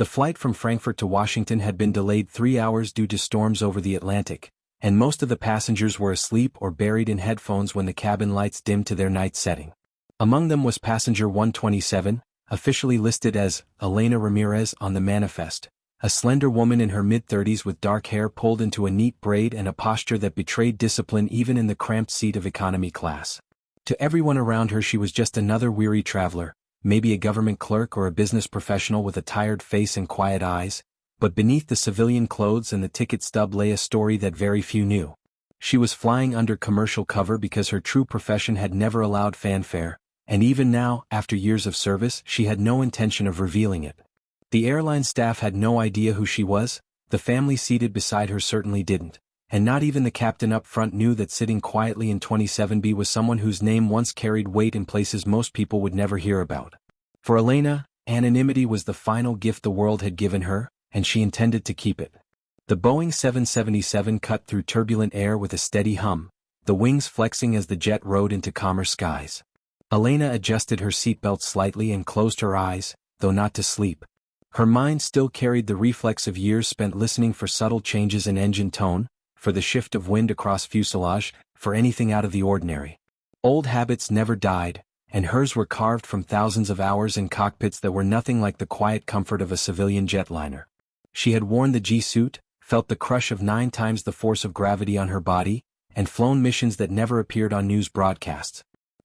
The flight from Frankfurt to Washington had been delayed 3 hours due to storms over the Atlantic, and most of the passengers were asleep or buried in headphones when the cabin lights dimmed to their night setting. Among them was passenger 127, officially listed as Elena Ramirez on the manifest, a slender woman in her mid-30s with dark hair pulled into a neat braid and a posture that betrayed discipline even in the cramped seat of economy class. To everyone around her she was just another weary traveler, maybe a government clerk or a business professional with a tired face and quiet eyes, but beneath the civilian clothes and the ticket stub lay a story that very few knew. She was flying under commercial cover because her true profession had never allowed fanfare, and even now, after years of service, she had no intention of revealing it. The airline staff had no idea who she was, the family seated beside her certainly didn't, and not even the captain up front knew that sitting quietly in 27B was someone whose name once carried weight in places most people would never hear about. For Elena, anonymity was the final gift the world had given her, and she intended to keep it. The Boeing 777 cut through turbulent air with a steady hum, the wings flexing as the jet rode into calmer skies. Elena adjusted her seatbelt slightly and closed her eyes, though not to sleep. Her mind still carried the reflex of years spent listening for subtle changes in engine tone, for the shift of wind across fuselage, for anything out of the ordinary. Old habits never died, and hers were carved from thousands of hours in cockpits that were nothing like the quiet comfort of a civilian jetliner. She had worn the G-suit, felt the crush of 9 times the force of gravity on her body, and flown missions that never appeared on news broadcasts.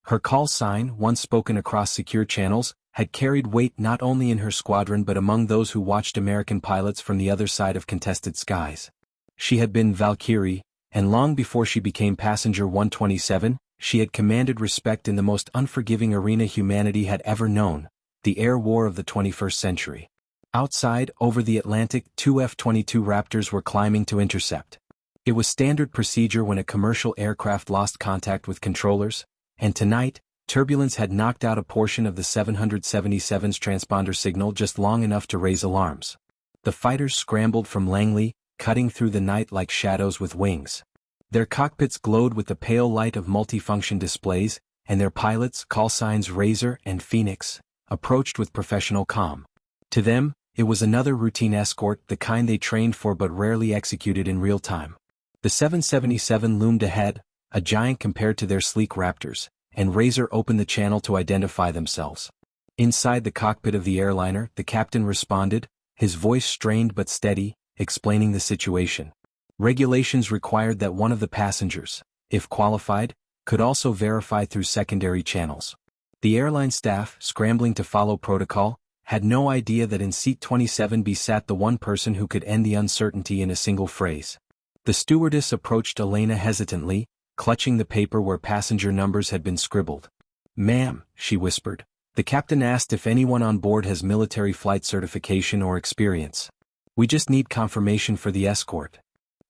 Her call sign, once spoken across secure channels, had carried weight not only in her squadron but among those who watched American pilots from the other side of contested skies. She had been Valkyrie, and long before she became passenger 127, she had commanded respect in the most unforgiving arena humanity had ever known, the air war of the 21st century. Outside, over the Atlantic, 2 F-22 Raptors were climbing to intercept. It was standard procedure when a commercial aircraft lost contact with controllers, and tonight, turbulence had knocked out a portion of the 777's transponder signal just long enough to raise alarms. The fighters scrambled from Langley, cutting through the night like shadows with wings. Their cockpits glowed with the pale light of multifunction displays, and their pilots, call signs Razor and Phoenix, approached with professional calm. To them, it was another routine escort, the kind they trained for but rarely executed in real time. The 777 loomed ahead, a giant compared to their sleek Raptors, and Razor opened the channel to identify themselves. Inside the cockpit of the airliner, the captain responded, his voice strained but steady, explaining the situation. Regulations required that one of the passengers, if qualified, could also verify through secondary channels. The airline staff, scrambling to follow protocol, had no idea that in seat 27B sat the one person who could end the uncertainty in a single phrase. The stewardess approached Elena hesitantly, clutching the paper where passenger numbers had been scribbled. "Ma'am," she whispered, "the captain asked if anyone on board has military flight certification or experience. We just need confirmation for the escort."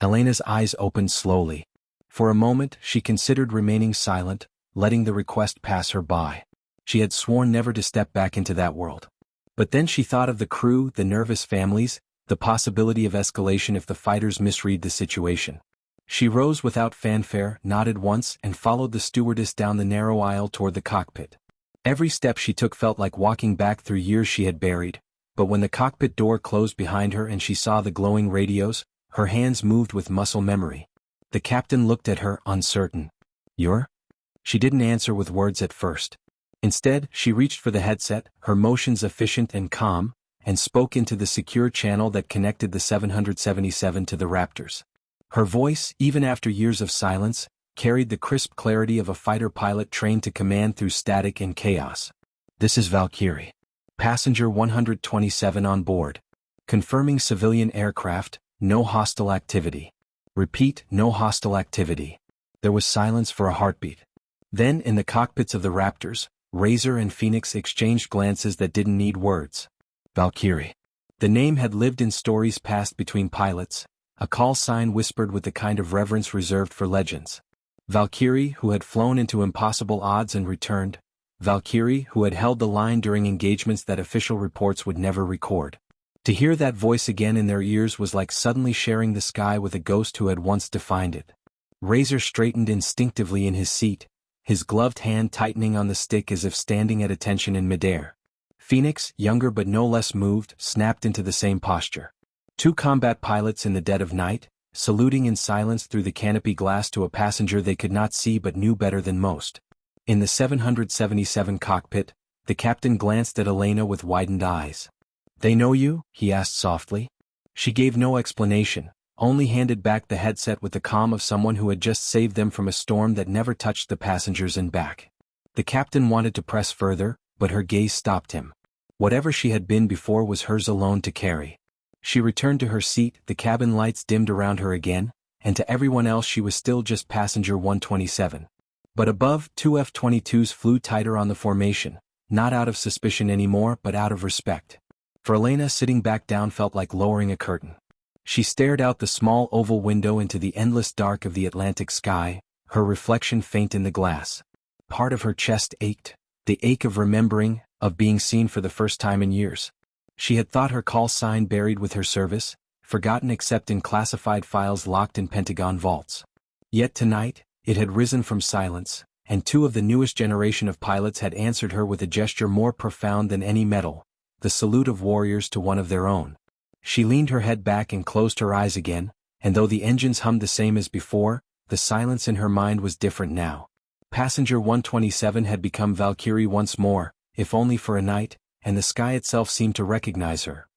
Elena's eyes opened slowly. For a moment, she considered remaining silent, letting the request pass her by. She had sworn never to step back into that world. But then she thought of the crew, the nervous families, the possibility of escalation if the fighters misread the situation. She rose without fanfare, nodded once, and followed the stewardess down the narrow aisle toward the cockpit. Every step she took felt like walking back through years she had buried, but when the cockpit door closed behind her and she saw the glowing radios, her hands moved with muscle memory. The captain looked at her, uncertain. "You're?" She didn't answer with words at first. Instead, she reached for the headset, her motions efficient and calm, and spoke into the secure channel that connected the 777 to the Raptors. Her voice, even after years of silence, carried the crisp clarity of a fighter pilot trained to command through static and chaos. "This is Valkyrie. Passenger 127 on board. Confirming civilian aircraft, no hostile activity. Repeat, no hostile activity." There was silence for a heartbeat. Then, in the cockpits of the Raptors, Razor and Phoenix exchanged glances that didn't need words. Valkyrie. The name had lived in stories passed between pilots, a call sign whispered with the kind of reverence reserved for legends. Valkyrie, who had flown into impossible odds and returned. Valkyrie, who had held the line during engagements that official reports would never record. To hear that voice again in their ears was like suddenly sharing the sky with a ghost who had once defined it. Razor straightened instinctively in his seat, his gloved hand tightening on the stick as if standing at attention in midair. Phoenix, younger but no less moved, snapped into the same posture. Two combat pilots in the dead of night, saluting in silence through the canopy glass to a passenger they could not see but knew better than most. In the 777 cockpit, the captain glanced at Elena with widened eyes. "They know you?" he asked softly. She gave no explanation, only handed back the headset with the calm of someone who had just saved them from a storm that never touched the passengers and back. The captain wanted to press further, but her gaze stopped him. Whatever she had been before was hers alone to carry. She returned to her seat, the cabin lights dimmed around her again, and to everyone else she was still just passenger 127. But above, two F-22s flew tighter on the formation, not out of suspicion anymore but out of respect. For Elena, sitting back down felt like lowering a curtain. She stared out the small oval window into the endless dark of the Atlantic sky, her reflection faint in the glass. Part of her chest ached, the ache of remembering, of being seen for the first time in years. She had thought her call sign buried with her service, forgotten except in classified files locked in Pentagon vaults. Yet tonight, it had risen from silence, and two of the newest generation of pilots had answered her with a gesture more profound than any medal, the salute of warriors to one of their own. She leaned her head back and closed her eyes again, and though the engines hummed the same as before, the silence in her mind was different now. Passenger 127 had become Valkyrie once more, if only for a night, and the sky itself seemed to recognize her.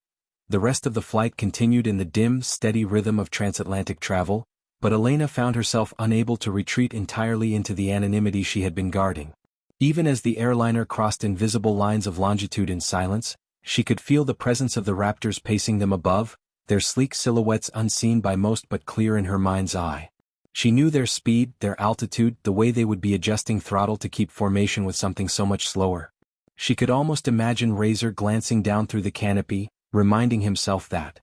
The rest of the flight continued in the dim, steady rhythm of transatlantic travel, but Elena found herself unable to retreat entirely into the anonymity she had been guarding. Even as the airliner crossed invisible lines of longitude in silence, she could feel the presence of the Raptors pacing them above, their sleek silhouettes unseen by most but clear in her mind's eye. She knew their speed, their altitude, the way they would be adjusting throttle to keep formation with something so much slower. She could almost imagine Razor glancing down through the canopy, reminding himself that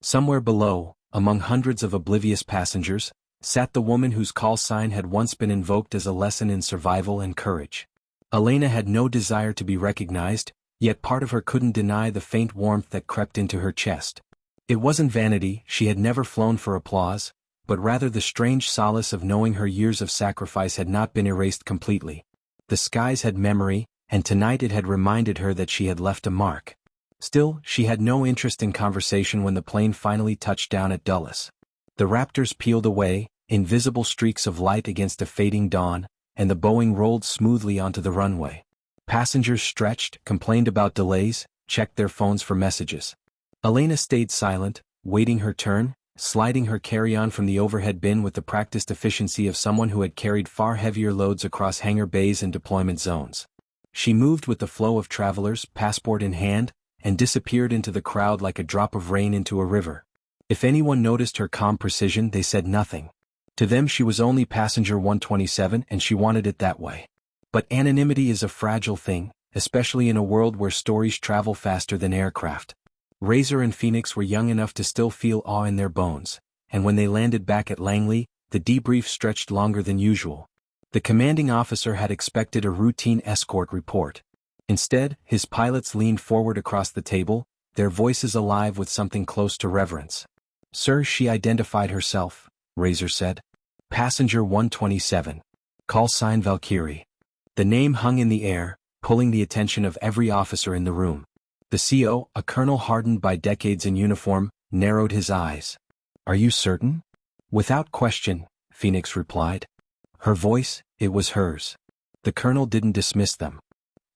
somewhere below, among hundreds of oblivious passengers, sat the woman whose call sign had once been invoked as a lesson in survival and courage. Elena had no desire to be recognized, yet part of her couldn't deny the faint warmth that crept into her chest. It wasn't vanity, she had never flown for applause, but rather the strange solace of knowing her years of sacrifice had not been erased completely. The skies had memory, and tonight it had reminded her that she had left a mark. Still, she had no interest in conversation when the plane finally touched down at Dulles. The Raptors peeled away, invisible streaks of light against a fading dawn, and the Boeing rolled smoothly onto the runway. Passengers stretched, complained about delays, checked their phones for messages. Elena stayed silent, waiting her turn, sliding her carry-on from the overhead bin with the practiced efficiency of someone who had carried far heavier loads across hangar bays and deployment zones. She moved with the flow of travelers, passport in hand, and disappeared into the crowd like a drop of rain into a river. If anyone noticed her calm precision, they said nothing. To them she was only passenger 127 and she wanted it that way. But anonymity is a fragile thing, especially in a world where stories travel faster than aircraft. Razor and Phoenix were young enough to still feel awe in their bones, and when they landed back at Langley, the debrief stretched longer than usual. The commanding officer had expected a routine escort report. Instead, his pilots leaned forward across the table, their voices alive with something close to reverence. "Sir," she identified herself, Razor said. "Passenger 127. Call sign Valkyrie." The name hung in the air, pulling the attention of every officer in the room. The CO, a colonel hardened by decades in uniform, narrowed his eyes. "Are you certain?" "Without question," Phoenix replied. Her voice, it was hers. The colonel didn't dismiss them.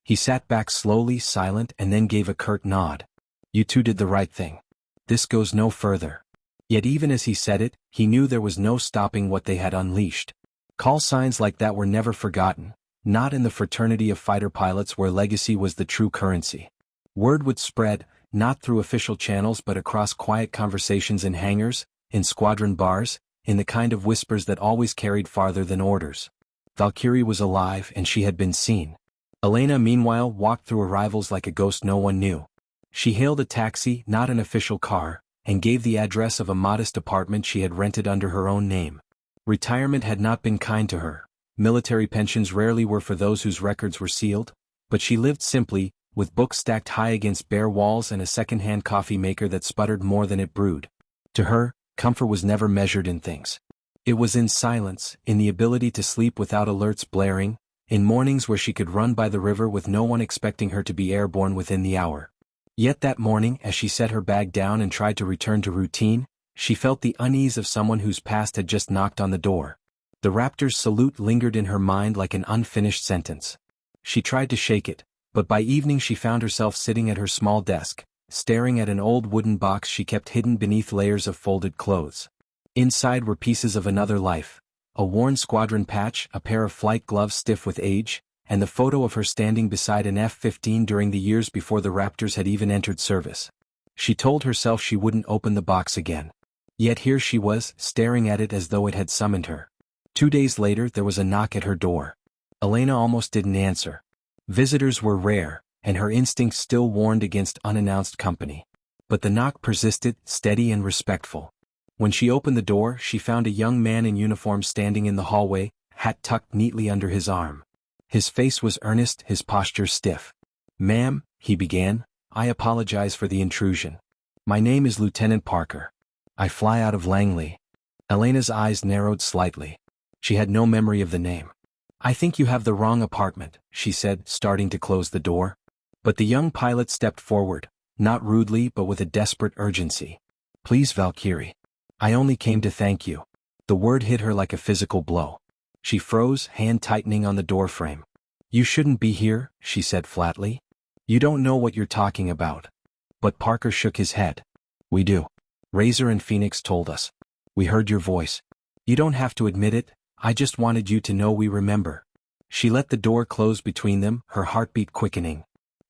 He sat back slowly, silent, and then gave a curt nod. "You two did the right thing. This goes no further." Yet even as he said it, he knew there was no stopping what they had unleashed. Call signs like that were never forgotten, not in the fraternity of fighter pilots where legacy was the true currency. Word would spread, not through official channels but across quiet conversations in hangars, in squadron bars, in the kind of whispers that always carried farther than orders. Valkyrie was alive and she had been seen. Elena, meanwhile, walked through arrivals like a ghost no one knew. She hailed a taxi, not an official car, and gave the address of a modest apartment she had rented under her own name. Retirement had not been kind to her. Military pensions rarely were for those whose records were sealed, but she lived simply, with books stacked high against bare walls and a second-hand coffee maker that sputtered more than it brewed. To her, comfort was never measured in things. It was in silence, in the ability to sleep without alerts blaring, in mornings where she could run by the river with no one expecting her to be airborne within the hour. Yet that morning, as she set her bag down and tried to return to routine, she felt the unease of someone whose past had just knocked on the door. The Raptor's salute lingered in her mind like an unfinished sentence. She tried to shake it, but by evening she found herself sitting at her small desk, staring at an old wooden box she kept hidden beneath layers of folded clothes. Inside were pieces of another life, a worn squadron patch, a pair of flight gloves stiff with age, and the photo of her standing beside an F-15 during the years before the Raptors had even entered service. She told herself she wouldn't open the box again. Yet here she was, staring at it as though it had summoned her. 2 days later there was a knock at her door. Elena almost didn't answer. Visitors were rare, and her instincts still warned against unannounced company. But the knock persisted, steady and respectful. When she opened the door, she found a young man in uniform standing in the hallway, hat tucked neatly under his arm. His face was earnest, his posture stiff. "Ma'am," he began, "I apologize for the intrusion. My name is Lieutenant Parker. I fly out of Langley." Elena's eyes narrowed slightly. She had no memory of the name. "I think you have the wrong apartment," she said, starting to close the door. But the young pilot stepped forward, not rudely but with a desperate urgency. "Please, Valkyrie. I only came to thank you." The word hit her like a physical blow. She froze, hand tightening on the doorframe. "You shouldn't be here," she said flatly. "You don't know what you're talking about." But Parker shook his head. "We do. Razor and Phoenix told us. We heard your voice. You don't have to admit it, I just wanted you to know we remember." She let the door close between them, her heartbeat quickening.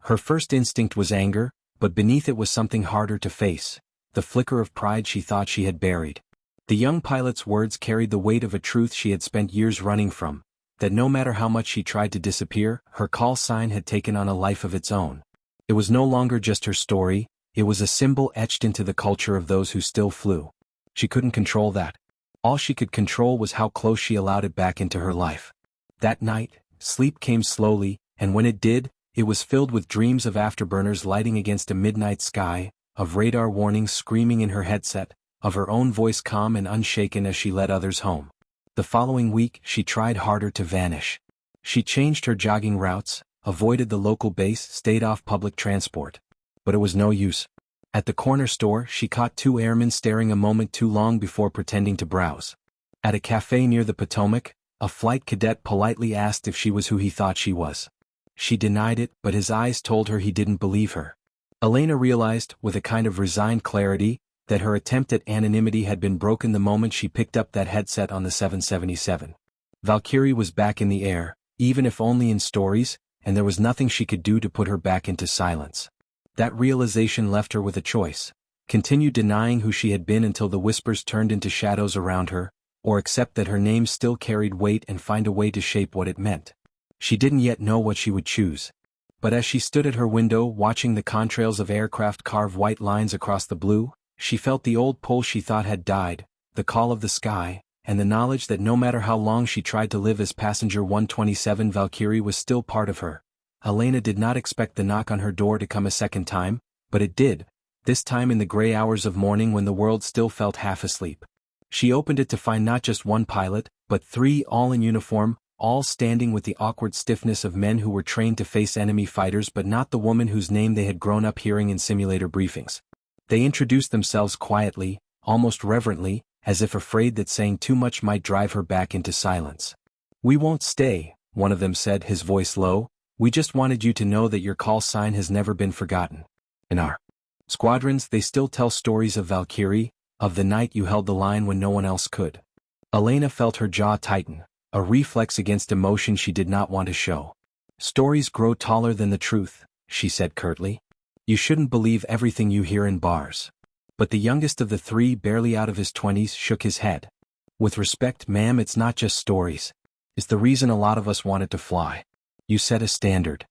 Her first instinct was anger, but beneath it was something harder to face, the flicker of pride she thought she had buried. The young pilot's words carried the weight of a truth she had spent years running from, that no matter how much she tried to disappear, her call sign had taken on a life of its own. It was no longer just her story, it was a symbol etched into the culture of those who still flew. She couldn't control that. All she could control was how close she allowed it back into her life. That night, sleep came slowly, and when it did, it was filled with dreams of afterburners lighting against a midnight sky, of radar warnings screaming in her headset, of her own voice calm and unshaken as she led others home. The following week, she tried harder to vanish. She changed her jogging routes, avoided the local base, stayed off public transport. But it was no use. At the corner store, she caught 2 airmen staring a moment too long before pretending to browse. At a cafe near the Potomac, a flight cadet politely asked if she was who he thought she was. She denied it, but his eyes told her he didn't believe her. Elena realized, with a kind of resigned clarity, that her attempt at anonymity had been broken the moment she picked up that headset on the 777. Valkyrie was back in the air, even if only in stories, and there was nothing she could do to put her back into silence. That realization left her with a choice: continue denying who she had been until the whispers turned into shadows around her, or accept that her name still carried weight and find a way to shape what it meant. She didn't yet know what she would choose. But as she stood at her window watching the contrails of aircraft carve white lines across the blue, she felt the old pull she thought had died, the call of the sky, and the knowledge that no matter how long she tried to live as passenger 127, Valkyrie was still part of her. Elena did not expect the knock on her door to come a second time, but it did, this time in the gray hours of morning when the world still felt half asleep. She opened it to find not just one pilot, but 3, all in uniform, all standing with the awkward stiffness of men who were trained to face enemy fighters but not the woman whose name they had grown up hearing in simulator briefings. They introduced themselves quietly, almost reverently, as if afraid that saying too much might drive her back into silence. "We won't stay," one of them said, his voice low. "We just wanted you to know that your call sign has never been forgotten. In our squadrons, they still tell stories of Valkyrie, of the night you held the line when no one else could." Elena felt her jaw tighten, a reflex against emotion she did not want to show. "Stories grow taller than the truth," she said curtly. "You shouldn't believe everything you hear in bars." But the youngest of the 3, barely out of his 20s, shook his head. "With respect, ma'am, it's not just stories. It's the reason a lot of us wanted to fly. You set a standard."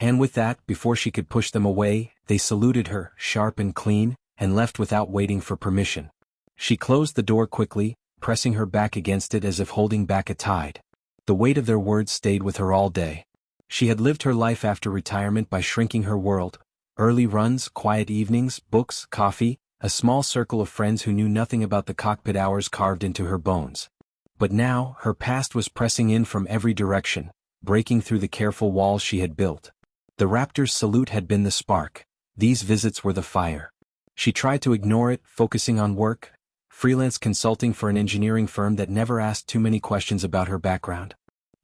And with that, before she could push them away, they saluted her, sharp and clean, and left without waiting for permission. She closed the door quickly, pressing her back against it as if holding back a tide. The weight of their words stayed with her all day. She had lived her life after retirement by shrinking her world. Early runs, quiet evenings, books, coffee, a small circle of friends who knew nothing about the cockpit hours carved into her bones. But now, her past was pressing in from every direction, breaking through the careful walls she had built. The Raptor's salute had been the spark. These visits were the fire. She tried to ignore it, focusing on work, freelance consulting for an engineering firm that never asked too many questions about her background.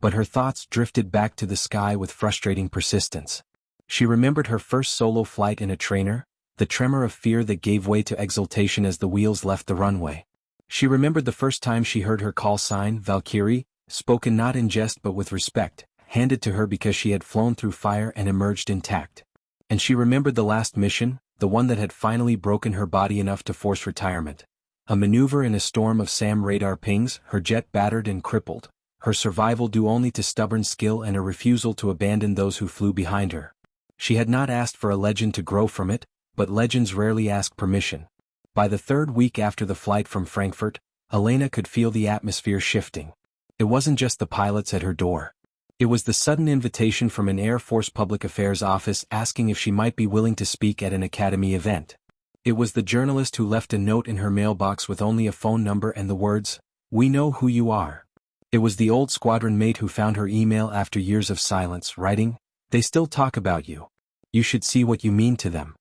But her thoughts drifted back to the sky with frustrating persistence. She remembered her first solo flight in a trainer, the tremor of fear that gave way to exultation as the wheels left the runway. She remembered the first time she heard her call sign, Valkyrie, spoken not in jest but with respect, handed to her because she had flown through fire and emerged intact. And she remembered the last mission, the one that had finally broken her body enough to force retirement. A maneuver in a storm of SAM radar pings, her jet battered and crippled, her survival due only to stubborn skill and a refusal to abandon those who flew behind her. She had not asked for a legend to grow from it, but legends rarely ask permission. By the third week after the flight from Frankfurt, Elena could feel the atmosphere shifting. It wasn't just the pilots at her door. It was the sudden invitation from an Air Force Public Affairs office asking if she might be willing to speak at an Academy event. It was the journalist who left a note in her mailbox with only a phone number and the words, "We know who you are." It was the old squadron mate who found her email after years of silence, writing, "They still talk about you. You should see what you mean to them."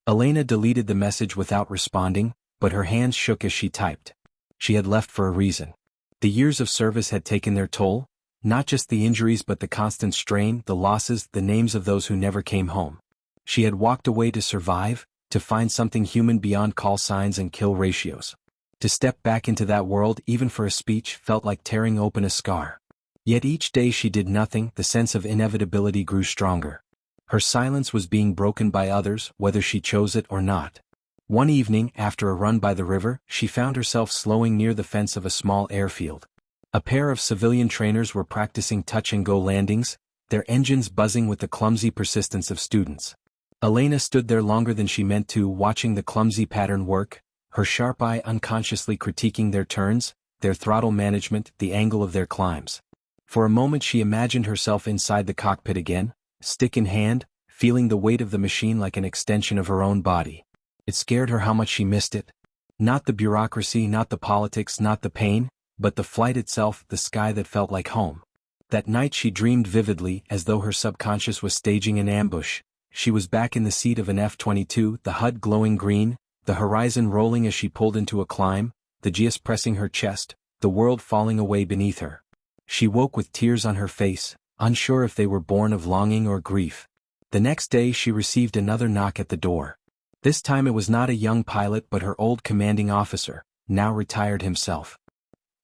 Elena deleted the message without responding, but her hands shook as she typed. She had left for a reason. The years of service had taken their toll, not just the injuries but the constant strain, the losses, the names of those who never came home. She had walked away to survive, to find something human beyond call signs and kill ratios. To step back into that world even for a speech felt like tearing open a scar. Yet each day she did nothing, the sense of inevitability grew stronger. Her silence was being broken by others, whether she chose it or not. One evening, after a run by the river, she found herself slowing near the fence of a small airfield. A pair of civilian trainers were practicing touch-and-go landings, their engines buzzing with the clumsy persistence of students. Elena stood there longer than she meant to, watching the clumsy pattern work, her sharp eye unconsciously critiquing their turns, their throttle management, the angle of their climbs. For a moment she imagined herself inside the cockpit again, stick in hand, feeling the weight of the machine like an extension of her own body. It scared her how much she missed it. Not the bureaucracy, not the politics, not the pain, but the flight itself, the sky that felt like home. That night she dreamed vividly, as though her subconscious was staging an ambush. She was back in the seat of an F-22, the HUD glowing green, the horizon rolling as she pulled into a climb, the GS pressing her chest, the world falling away beneath her. She woke with tears on her face, unsure if they were born of longing or grief. The next day she received another knock at the door. This time it was not a young pilot but her old commanding officer, now retired himself.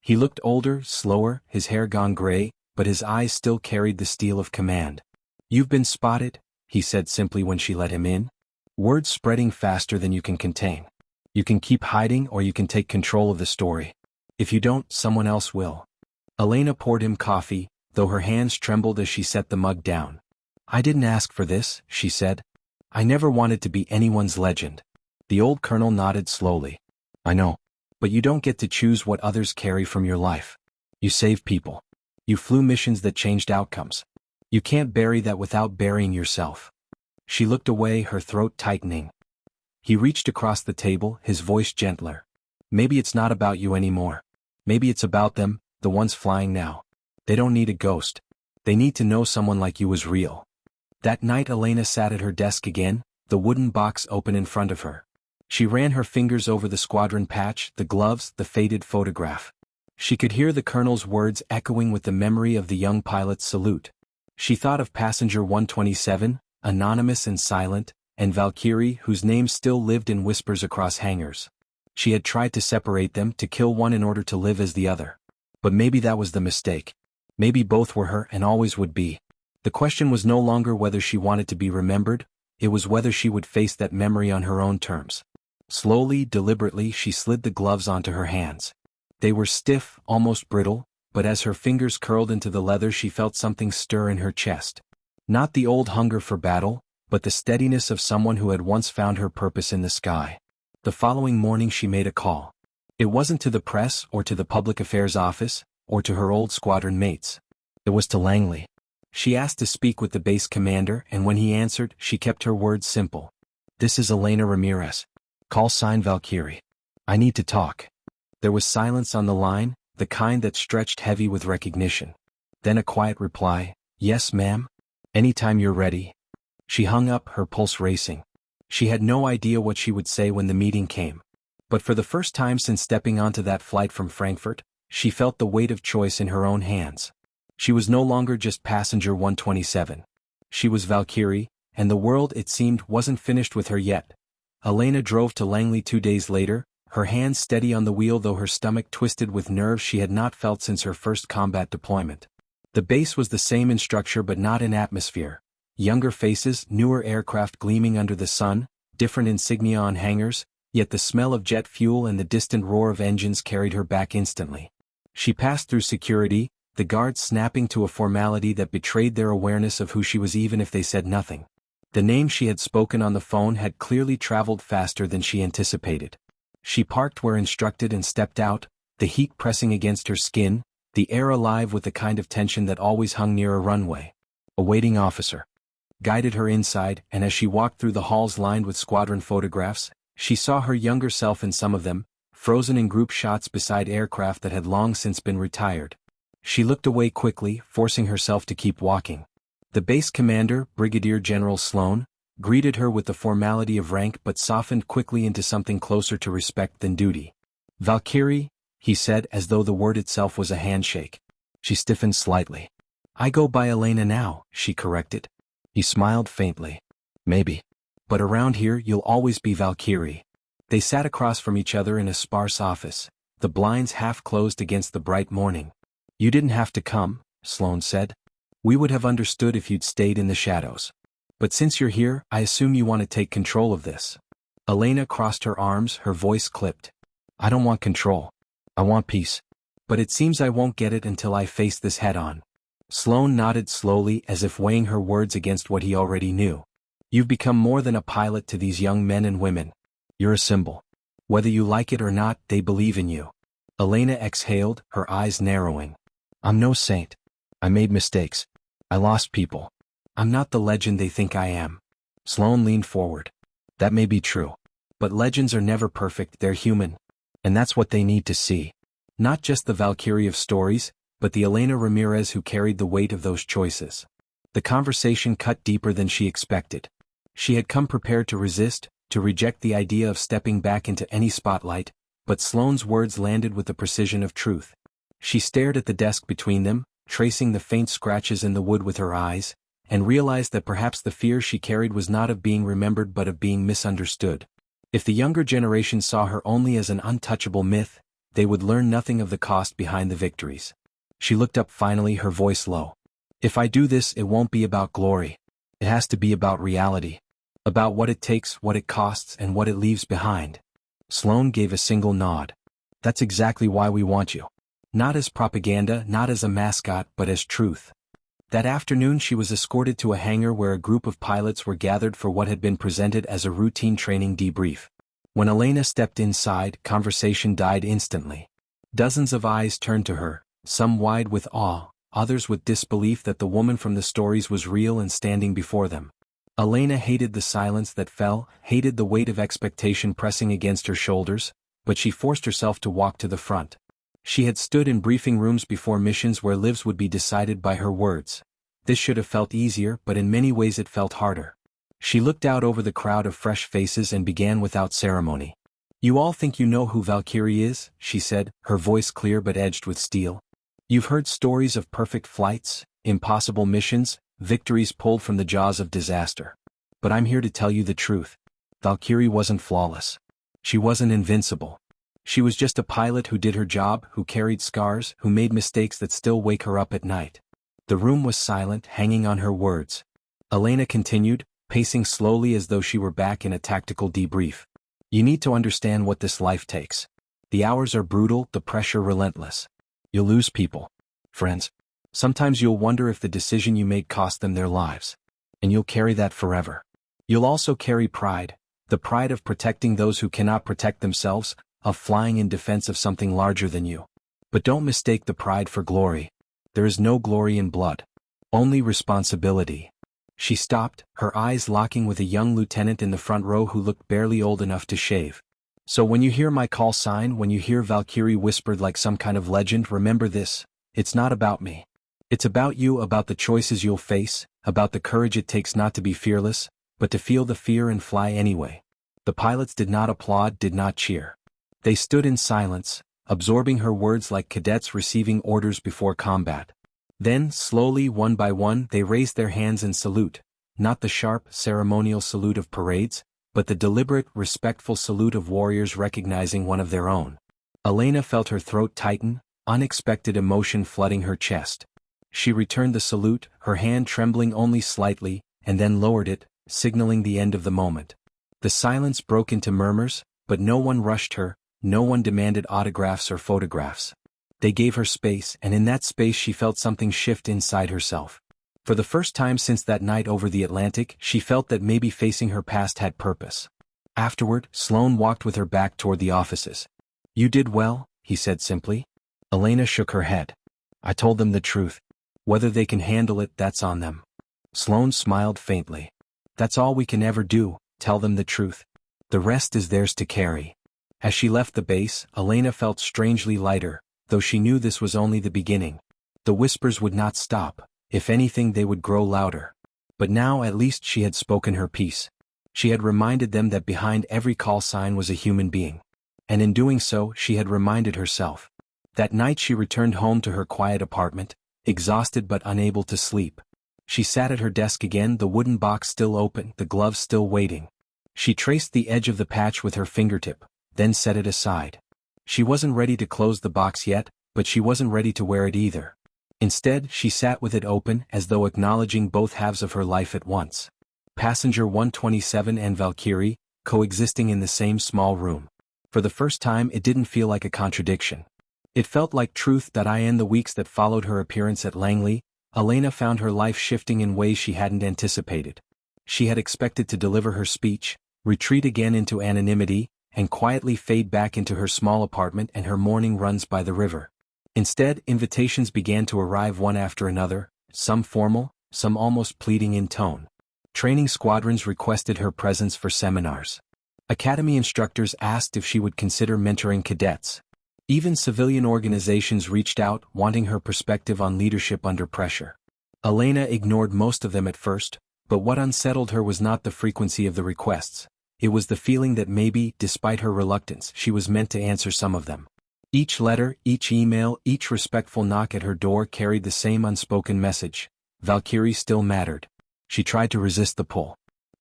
He looked older, slower, his hair gone gray, but his eyes still carried the steel of command. "You've been spotted," he said simply when she let him in. "Word spreading faster than you can contain. You can keep hiding or you can take control of the story. If you don't, someone else will." Elena poured him coffee, though her hands trembled as she set the mug down. "I didn't ask for this," she said. "I never wanted to be anyone's legend." The old colonel nodded slowly. "I know. But you don't get to choose what others carry from your life. You save people. You flew missions that changed outcomes. You can't bury that without burying yourself." She looked away, her throat tightening. He reached across the table, his voice gentler. "Maybe it's not about you anymore. Maybe it's about them, the ones flying now. They don't need a ghost. They need to know someone like you was real." That night Elena sat at her desk again, the wooden box open in front of her. She ran her fingers over the squadron patch, the gloves, the faded photograph. She could hear the colonel's words echoing with the memory of the young pilot's salute. She thought of passenger 127, anonymous and silent, and Valkyrie, whose name still lived in whispers across hangars. She had tried to separate them, to kill one in order to live as the other. But maybe that was the mistake. Maybe both were her and always would be. The question was no longer whether she wanted to be remembered, it was whether she would face that memory on her own terms. Slowly, deliberately, she slid the gloves onto her hands. They were stiff, almost brittle, but as her fingers curled into the leather she felt something stir in her chest. Not the old hunger for battle, but the steadiness of someone who had once found her purpose in the sky. The following morning she made a call. It wasn't to the press or to the public affairs office, or to her old squadron mates. It was to Langley. She asked to speak with the base commander, and when he answered, she kept her words simple. "This is Elena Ramirez. Call sign Valkyrie. I need to talk." There was silence on the line, the kind that stretched heavy with recognition. Then a quiet reply, Yes, ma'am. Anytime you're ready. She hung up, her pulse racing. She had no idea what she would say when the meeting came. But for the first time since stepping onto that flight from Frankfurt, she felt the weight of choice in her own hands. She was no longer just passenger 127. She was Valkyrie, and the world, it seemed, wasn't finished with her yet. Elena drove to Langley 2 days later, her hands steady on the wheel though her stomach twisted with nerves she had not felt since her first combat deployment. The base was the same in structure but not in atmosphere. Younger faces, newer aircraft gleaming under the sun, different insignia on hangars, yet the smell of jet fuel and the distant roar of engines carried her back instantly. She passed through security, the guards snapping to a formality that betrayed their awareness of who she was even if they said nothing. The name she had spoken on the phone had clearly traveled faster than she anticipated. She parked where instructed and stepped out, the heat pressing against her skin, the air alive with the kind of tension that always hung near a runway. A waiting officer guided her inside, and as she walked through the halls lined with squadron photographs, she saw her younger self in some of them, frozen in group shots beside aircraft that had long since been retired. She looked away quickly, forcing herself to keep walking. The base commander, Brigadier General Sloan, greeted her with the formality of rank but softened quickly into something closer to respect than duty. "Valkyrie," he said as though the word itself was a handshake. She stiffened slightly. "I go by Elena now," she corrected. He smiled faintly. "Maybe. But around here you'll always be Valkyrie." They sat across from each other in a sparse office, the blinds half closed against the bright morning. "You didn't have to come," Sloan said. "We would have understood if you'd stayed in the shadows. But since you're here, I assume you want to take control of this." Elena crossed her arms, her voice clipped. "I don't want control. I want peace. But it seems I won't get it until I face this head-on." Sloan nodded slowly as if weighing her words against what he already knew. "You've become more than a pilot to these young men and women. You're a symbol. Whether you like it or not, they believe in you." Elena exhaled, her eyes narrowing. "I'm no saint. I made mistakes. I lost people. I'm not the legend they think I am." Sloan leaned forward. "That may be true. But legends are never perfect, they're human. And that's what they need to see. Not just the Valkyrie of stories, but the Elena Ramirez who carried the weight of those choices." The conversation cut deeper than she expected. She had come prepared to resist, to reject the idea of stepping back into any spotlight, but Sloane's words landed with the precision of truth. She stared at the desk between them, tracing the faint scratches in the wood with her eyes, and realized that perhaps the fear she carried was not of being remembered but of being misunderstood. If the younger generation saw her only as an untouchable myth, they would learn nothing of the cost behind the victories. She looked up finally, her voice low. "If I do this, it won't be about glory. It has to be about reality. About what it takes, what it costs, and what it leaves behind." Sloan gave a single nod. "That's exactly why we want you. Not as propaganda, not as a mascot, but as truth." That afternoon she was escorted to a hangar where a group of pilots were gathered for what had been presented as a routine training debrief. When Elena stepped inside, conversation died instantly. Dozens of eyes turned to her, some wide with awe, others with disbelief that the woman from the stories was real and standing before them. Elena hated the silence that fell, hated the weight of expectation pressing against her shoulders, but she forced herself to walk to the front. She had stood in briefing rooms before missions where lives would be decided by her words. This should have felt easier, but in many ways it felt harder. She looked out over the crowd of fresh faces and began without ceremony. "You all think you know who Valkyrie is," she said, her voice clear but edged with steel. "You've heard stories of perfect flights, impossible missions, victories pulled from the jaws of disaster. But I'm here to tell you the truth. Valkyrie wasn't flawless. She wasn't invincible. She was just a pilot who did her job, who carried scars, who made mistakes that still wake her up at night." The room was silent, hanging on her words. Elena continued, pacing slowly as though she were back in a tactical debrief. "You need to understand what this life takes. The hours are brutal, the pressure relentless. You'll lose people. Friends. Sometimes you'll wonder if the decision you made cost them their lives. And you'll carry that forever. You'll also carry pride, the pride of protecting those who cannot protect themselves, of flying in defense of something larger than you. But don't mistake the pride for glory. There is no glory in blood. Only responsibility." She stopped, her eyes locking with a young lieutenant in the front row who looked barely old enough to shave. "So when you hear my call sign, when you hear Valkyrie whispered like some kind of legend, remember this: it's not about me. It's about you, about the choices you'll face, about the courage it takes not to be fearless, but to feel the fear and fly anyway. The pilots did not applaud, did not cheer. They stood in silence, absorbing her words like cadets receiving orders before combat. Then, slowly, one by one, they raised their hands in salute, not the sharp, ceremonial salute of parades, but the deliberate, respectful salute of warriors recognizing one of their own. Elena felt her throat tighten, unexpected emotion flooding her chest. She returned the salute, her hand trembling only slightly, and then lowered it, signaling the end of the moment. The silence broke into murmurs, but no one rushed her, no one demanded autographs or photographs. They gave her space, and in that space she felt something shift inside herself. For the first time since that night over the Atlantic, she felt that maybe facing her past had purpose. Afterward, Sloane walked with her back toward the offices. "You did well," he said simply. Elena shook her head. "I told them the truth. Whether they can handle it, that's on them." Sloane smiled faintly. "That's all we can ever do, tell them the truth. The rest is theirs to carry." As she left the base, Elena felt strangely lighter, though she knew this was only the beginning. The whispers would not stop. If anything, they would grow louder. But now at least she had spoken her piece. She had reminded them that behind every call sign was a human being. And in doing so, she had reminded herself. That night she returned home to her quiet apartment, exhausted but unable to sleep. She sat at her desk again, the wooden box still open, the gloves still waiting. She traced the edge of the patch with her fingertip, then set it aside. She wasn't ready to close the box yet, but she wasn't ready to wear it either. Instead, she sat with it open, as though acknowledging both halves of her life at once. Passenger 127 and Valkyrie, coexisting in the same small room. For the first time, it didn't feel like a contradiction. It felt like truth. In the weeks that followed her appearance at Langley, Elena found her life shifting in ways she hadn't anticipated. She had expected to deliver her speech, retreat again into anonymity, and quietly fade back into her small apartment and her morning runs by the river. Instead, invitations began to arrive one after another, some formal, some almost pleading in tone. Training squadrons requested her presence for seminars. Academy instructors asked if she would consider mentoring cadets. Even civilian organizations reached out, wanting her perspective on leadership under pressure. Elena ignored most of them at first, but what unsettled her was not the frequency of the requests. It was the feeling that maybe, despite her reluctance, she was meant to answer some of them. Each letter, each email, each respectful knock at her door carried the same unspoken message. Valkyrie still mattered. She tried to resist the pull.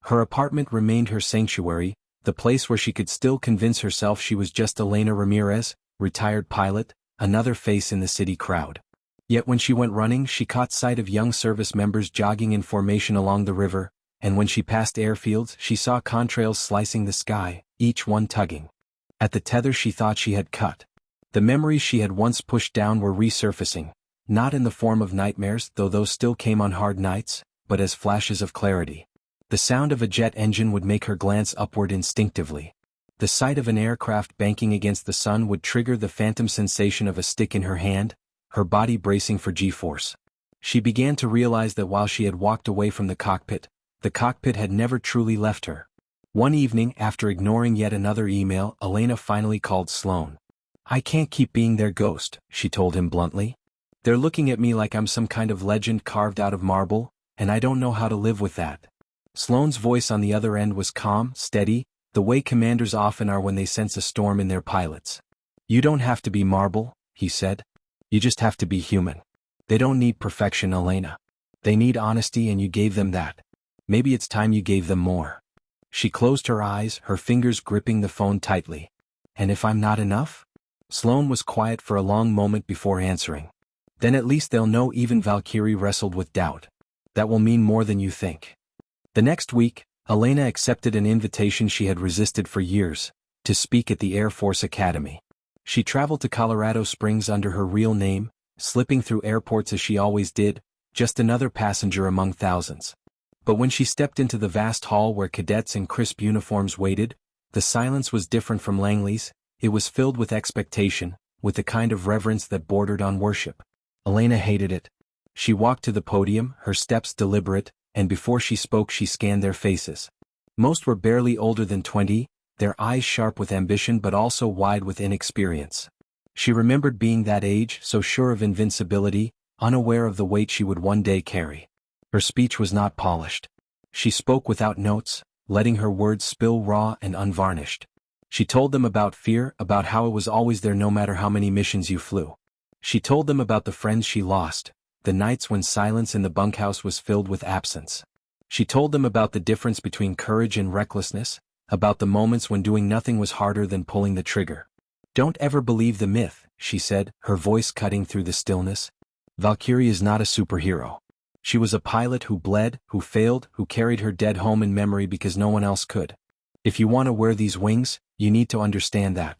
Her apartment remained her sanctuary, the place where she could still convince herself she was just Elena Ramirez, retired pilot, another face in the city crowd. Yet when she went running, she caught sight of young service members jogging in formation along the river, and when she passed airfields, she saw contrails slicing the sky, each one tugging at the tether she thought she had cut. The memories she had once pushed down were resurfacing, not in the form of nightmares, though those still came on hard nights, but as flashes of clarity. The sound of a jet engine would make her glance upward instinctively. The sight of an aircraft banking against the sun would trigger the phantom sensation of a stick in her hand, her body bracing for G-force. She began to realize that while she had walked away from the cockpit had never truly left her. One evening, after ignoring yet another email, Elena finally called Sloane. "I can't keep being their ghost," she told him bluntly. "They're looking at me like I'm some kind of legend carved out of marble, and I don't know how to live with that." Sloane's voice on the other end was calm, steady, the way commanders often are when they sense a storm in their pilots. "You don't have to be marble," he said. "You just have to be human. They don't need perfection, Elena. They need honesty, and you gave them that. Maybe it's time you gave them more." She closed her eyes, her fingers gripping the phone tightly. "And if I'm not enough?" Sloane was quiet for a long moment before answering. "Then at least they'll know." Even Valkyrie wrestled with doubt. "That will mean more than you think." The next week, Elena accepted an invitation she had resisted for years, to speak at the Air Force Academy. She traveled to Colorado Springs under her real name, slipping through airports as she always did, just another passenger among thousands. But when she stepped into the vast hall where cadets in crisp uniforms waited, the silence was different from Langley's. It was filled with expectation, with the kind of reverence that bordered on worship. Elena hated it. She walked to the podium, her steps deliberate, and before she spoke she scanned their faces. Most were barely older than 20, their eyes sharp with ambition but also wide with inexperience. She remembered being that age, so sure of invincibility, unaware of the weight she would one day carry. Her speech was not polished. She spoke without notes, letting her words spill raw and unvarnished. She told them about fear, about how it was always there no matter how many missions you flew. She told them about the friends she lost, the nights when silence in the bunkhouse was filled with absence. She told them about the difference between courage and recklessness, about the moments when doing nothing was harder than pulling the trigger. "Don't ever believe the myth," she said, her voice cutting through the stillness. "Valkyrie is not a superhero. She was a pilot who bled, who failed, who carried her dead home in memory because no one else could. If you want to wear these wings, you need to understand that.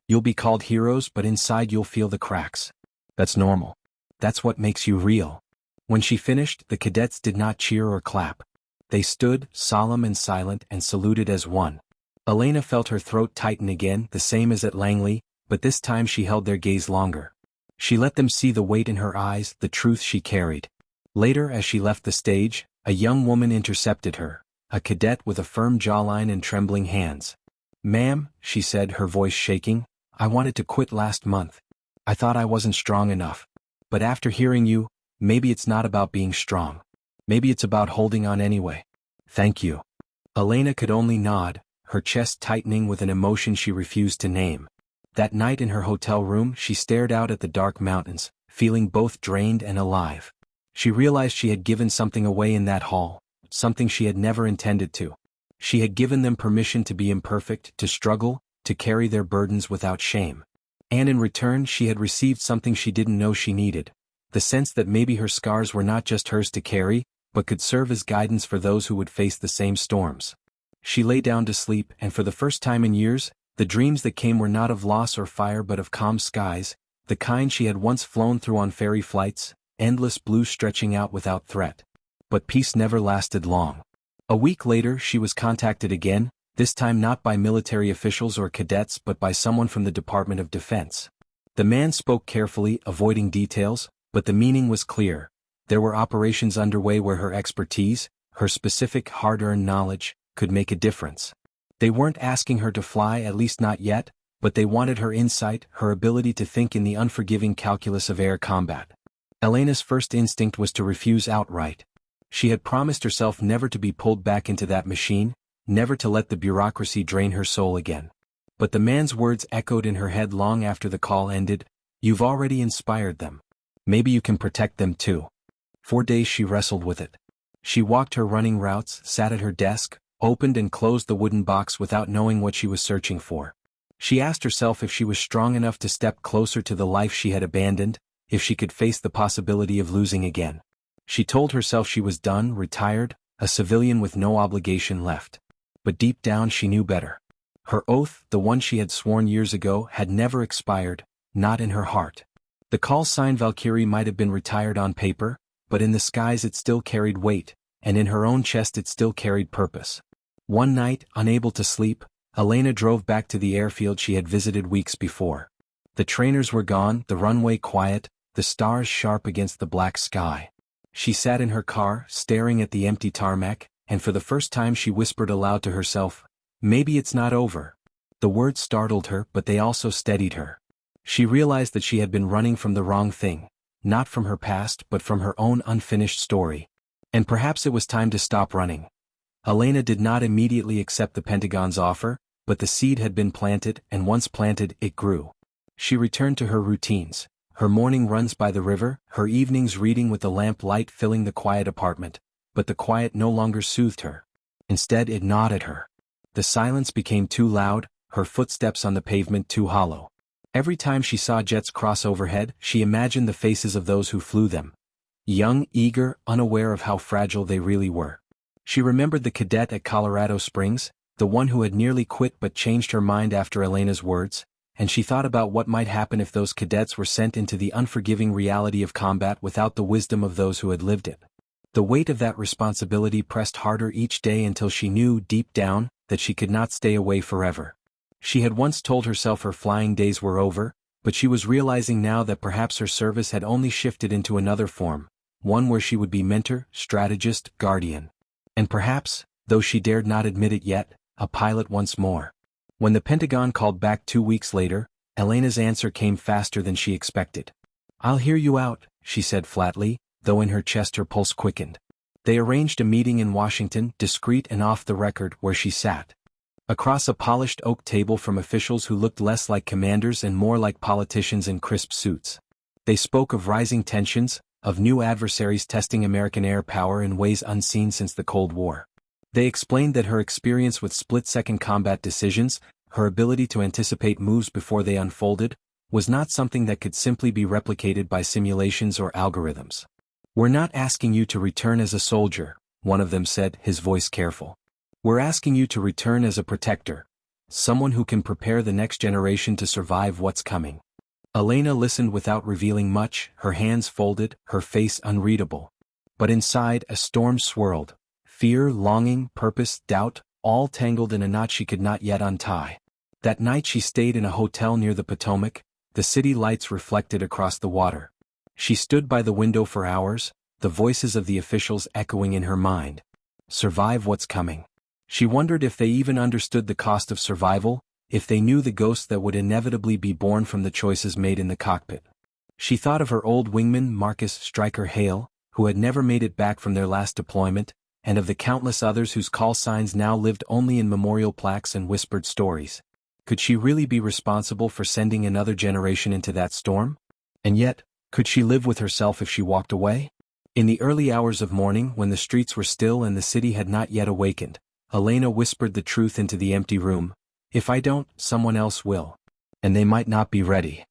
You'll be called heroes, but inside you'll feel the cracks. That's normal. That's what makes you real." When she finished, the cadets did not cheer or clap. They stood, solemn and silent, and saluted as one. Elena felt her throat tighten again, the same as at Langley, but this time she held their gaze longer. She let them see the weight in her eyes, the truth she carried. Later, as she left the stage, a young woman intercepted her, a cadet with a firm jawline and trembling hands. "Ma'am," she said, her voice shaking, "I wanted to quit last month. I thought I wasn't strong enough. But after hearing you, maybe it's not about being strong. Maybe it's about holding on anyway. Thank you." Elena could only nod, her chest tightening with an emotion she refused to name. That night in her hotel room, she stared out at the dark mountains, feeling both drained and alive. She realized she had given something away in that hall, something she had never intended to. She had given them permission to be imperfect, to struggle, to carry their burdens without shame. And in return she had received something she didn't know she needed, the sense that maybe her scars were not just hers to carry, but could serve as guidance for those who would face the same storms. She lay down to sleep, and for the first time in years, the dreams that came were not of loss or fire but of calm skies, the kind she had once flown through on ferry flights, endless blue stretching out without threat. But peace never lasted long. A week later she was contacted again, this time not by military officials or cadets but by someone from the Department of Defense. The man spoke carefully, avoiding details, but the meaning was clear. There were operations underway where her expertise, her specific hard-earned knowledge, could make a difference. They weren't asking her to fly, at least not yet, but they wanted her insight, her ability to think in the unforgiving calculus of air combat. Elena's first instinct was to refuse outright. She had promised herself never to be pulled back into that machine, never to let the bureaucracy drain her soul again. But the man's words echoed in her head long after the call ended. "You've already inspired them. Maybe you can protect them too." For days she wrestled with it. She walked her running routes, sat at her desk, opened and closed the wooden box without knowing what she was searching for. She asked herself if she was strong enough to step closer to the life she had abandoned, if she could face the possibility of losing again. She told herself she was done, retired, a civilian with no obligation left. But deep down she knew better. Her oath, the one she had sworn years ago, had never expired, not in her heart. The call sign Valkyrie might have been retired on paper, but in the skies it still carried weight, and in her own chest it still carried purpose. One night, unable to sleep, Elena drove back to the airfield she had visited weeks before. The trainers were gone, the runway quiet, the stars sharp against the black sky. She sat in her car, staring at the empty tarmac, and for the first time she whispered aloud to herself, "Maybe it's not over." The words startled her, but they also steadied her. She realized that she had been running from the wrong thing, not from her past but from her own unfinished story. And perhaps it was time to stop running. Elena did not immediately accept the Pentagon's offer, but the seed had been planted, and once planted, it grew. She returned to her routines, her morning runs by the river, her evenings reading with the lamp light filling the quiet apartment, but the quiet no longer soothed her. Instead it gnawed at her. The silence became too loud, her footsteps on the pavement too hollow. Every time she saw jets cross overhead, she imagined the faces of those who flew them. Young, eager, unaware of how fragile they really were. She remembered the cadet at Colorado Springs, the one who had nearly quit but changed her mind after Elena's words, and she thought about what might happen if those cadets were sent into the unforgiving reality of combat without the wisdom of those who had lived it. The weight of that responsibility pressed harder each day until she knew, deep down, that she could not stay away forever. She had once told herself her flying days were over, but she was realizing now that perhaps her service had only shifted into another form, one where she would be mentor, strategist, guardian. And perhaps, though she dared not admit it yet, a pilot once more. When the Pentagon called back 2 weeks later, Elena's answer came faster than she expected. "I'll hear you out," she said flatly, though in her chest her pulse quickened. They arranged a meeting in Washington, discreet and off the record, where she sat. Across a polished oak table from officials who looked less like commanders and more like politicians in crisp suits. They spoke of rising tensions, of new adversaries testing American air power in ways unseen since the Cold War. They explained that her experience with split-second combat decisions, her ability to anticipate moves before they unfolded, was not something that could simply be replicated by simulations or algorithms. "We're not asking you to return as a soldier," one of them said, his voice careful. "We're asking you to return as a protector, someone who can prepare the next generation to survive what's coming." Elena listened without revealing much, her hands folded, her face unreadable. But inside, a storm swirled. Fear, longing, purpose, doubt, all tangled in a knot she could not yet untie. That night she stayed in a hotel near the Potomac, the city lights reflected across the water. She stood by the window for hours, the voices of the officials echoing in her mind. Survive what's coming. She wondered if they even understood the cost of survival, if they knew the ghost that would inevitably be born from the choices made in the cockpit. She thought of her old wingman Marcus Stryker Hale, who had never made it back from their last deployment, and of the countless others whose call signs now lived only in memorial plaques and whispered stories. Could she really be responsible for sending another generation into that storm? And yet, could she live with herself if she walked away? In the early hours of morning, when the streets were still and the city had not yet awakened, Elena whispered the truth into the empty room. "If I don't, someone else will. And they might not be ready."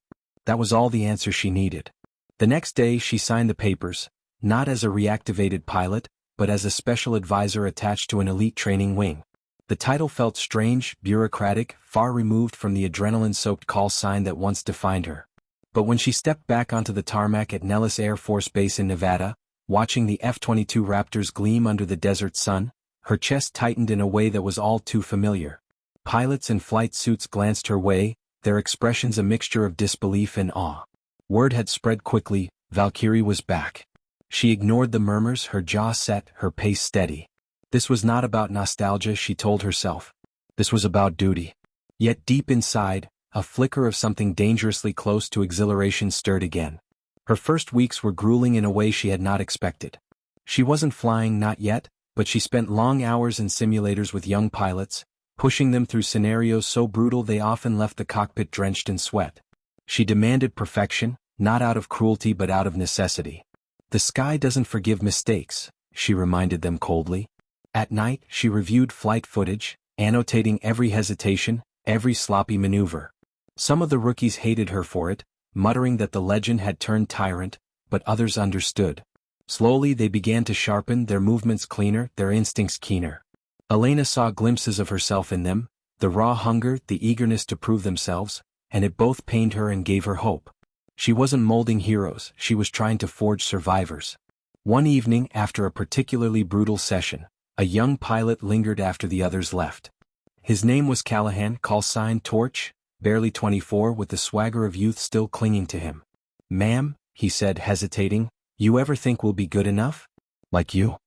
That was all the answer she needed. The next day she signed the papers, not as a reactivated pilot, but as a special advisor attached to an elite training wing. The title felt strange, bureaucratic, far removed from the adrenaline-soaked call sign that once defined her. But when she stepped back onto the tarmac at Nellis Air Force Base in Nevada, watching the F-22 Raptors gleam under the desert sun, her chest tightened in a way that was all too familiar. Pilots in flight suits glanced her way, their expressions a mixture of disbelief and awe. Word had spread quickly, Valkyrie was back. She ignored the murmurs, her jaw set, her pace steady. This was not about nostalgia, she told herself. This was about duty. Yet deep inside, a flicker of something dangerously close to exhilaration stirred again. Her first weeks were grueling in a way she had not expected. She wasn't flying, not yet, but she spent long hours in simulators with young pilots, pushing them through scenarios so brutal they often left the cockpit drenched in sweat. She demanded perfection, not out of cruelty but out of necessity. "The sky doesn't forgive mistakes," she reminded them coldly. At night, she reviewed flight footage, annotating every hesitation, every sloppy maneuver. Some of the rookies hated her for it, muttering that the legend had turned tyrant, but others understood. Slowly they began to sharpen, their movements cleaner, their instincts keener. Elena saw glimpses of herself in them, the raw hunger, the eagerness to prove themselves, and it both pained her and gave her hope. She wasn't molding heroes, she was trying to forge survivors. One evening, after a particularly brutal session, a young pilot lingered after the others left. His name was Callahan, call sign Torch, barely 24, with the swagger of youth still clinging to him. "Ma'am," he said, hesitating, "you ever think we'll be good enough? Like you?"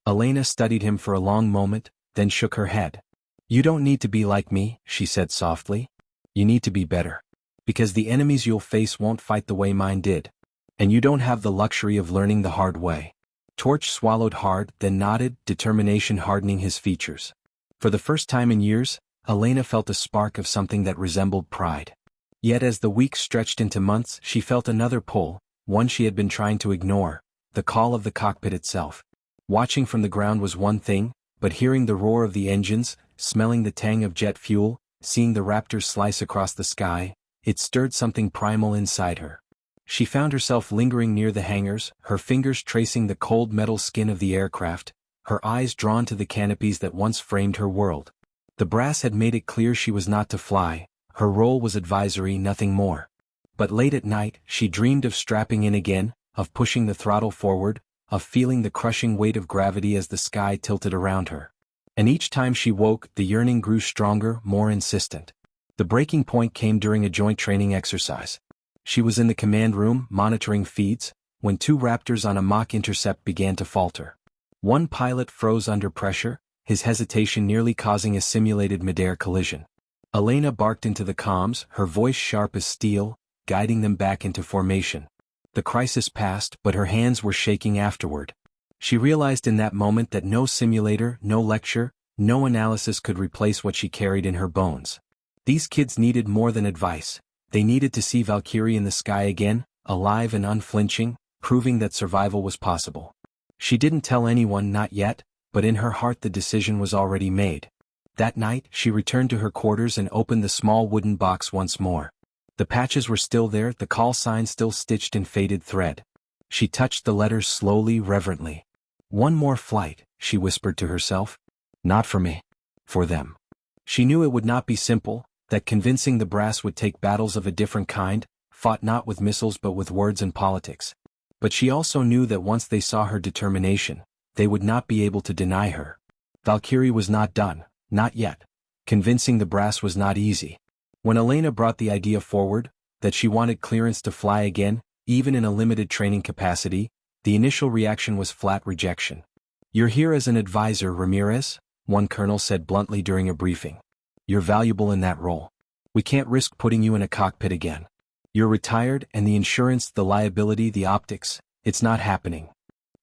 Elena studied him for a long moment, then shook her head. "You don't need to be like me," she said softly. "You need to be better. Because the enemies you'll face won't fight the way mine did. And you don't have the luxury of learning the hard way." Torch swallowed hard, then nodded, determination hardening his features. For the first time in years, Elena felt a spark of something that resembled pride. Yet as the weeks stretched into months, she felt another pull, one she had been trying to ignore, the call of the cockpit itself. Watching from the ground was one thing, but hearing the roar of the engines, smelling the tang of jet fuel, seeing the Raptors slice across the sky, it stirred something primal inside her. She found herself lingering near the hangars, her fingers tracing the cold metal skin of the aircraft, her eyes drawn to the canopies that once framed her world. The brass had made it clear she was not to fly, her role was advisory, nothing more. But late at night, she dreamed of strapping in again, of pushing the throttle forward, of feeling the crushing weight of gravity as the sky tilted around her. And each time she woke, the yearning grew stronger, more insistent. The breaking point came during a joint training exercise. She was in the command room, monitoring feeds, when two Raptors on a mock intercept began to falter. One pilot froze under pressure, his hesitation nearly causing a simulated midair collision. Elena barked into the comms, her voice sharp as steel, guiding them back into formation. The crisis passed, but her hands were shaking afterward. She realized in that moment that no simulator, no lecture, no analysis could replace what she carried in her bones. These kids needed more than advice. They needed to see Valkyrie in the sky again, alive and unflinching, proving that survival was possible. She didn't tell anyone, not yet, but in her heart the decision was already made. That night, she returned to her quarters and opened the small wooden box once more. The patches were still there, the call sign still stitched in faded thread. She touched the letters slowly, reverently. One more flight, she whispered to herself. Not for me. For them. She knew it would not be simple, that convincing the brass would take battles of a different kind, fought not with missiles but with words and politics. But she also knew that once they saw her determination, they would not be able to deny her. Valkyrie was not done, not yet. Convincing the brass was not easy. When Elena brought the idea forward, that she wanted clearance to fly again, even in a limited training capacity, the initial reaction was flat rejection. "You're here as an advisor, Ramirez," one colonel said bluntly during a briefing. "You're valuable in that role. We can't risk putting you in a cockpit again. You're retired, and the insurance, the liability, the optics, it's not happening."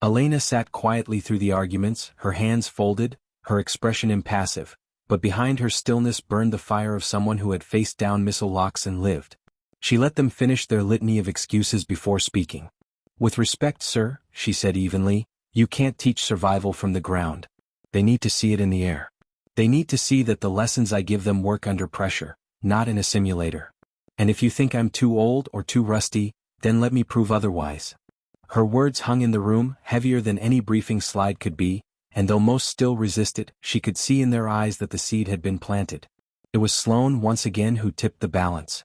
Elena sat quietly through the arguments, her hands folded, her expression impassive, but behind her stillness burned the fire of someone who had faced down missile locks and lived. She let them finish their litany of excuses before speaking. "With respect, sir," she said evenly, "you can't teach survival from the ground. They need to see it in the air. They need to see that the lessons I give them work under pressure, not in a simulator. And if you think I'm too old or too rusty, then let me prove otherwise." Her words hung in the room, heavier than any briefing slide could be, and though most still resisted, she could see in their eyes that the seed had been planted. It was Sloan once again who tipped the balance.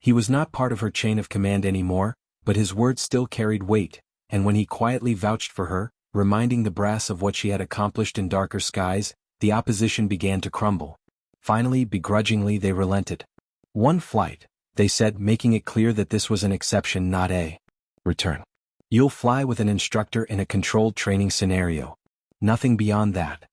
He was not part of her chain of command anymore, but his words still carried weight, and when he quietly vouched for her, reminding the brass of what she had accomplished in darker skies, the opposition began to crumble. Finally, begrudgingly they relented. "One flight," they said, making it clear that this was an exception, not a return. "You'll fly with an instructor in a controlled training scenario. Nothing beyond that."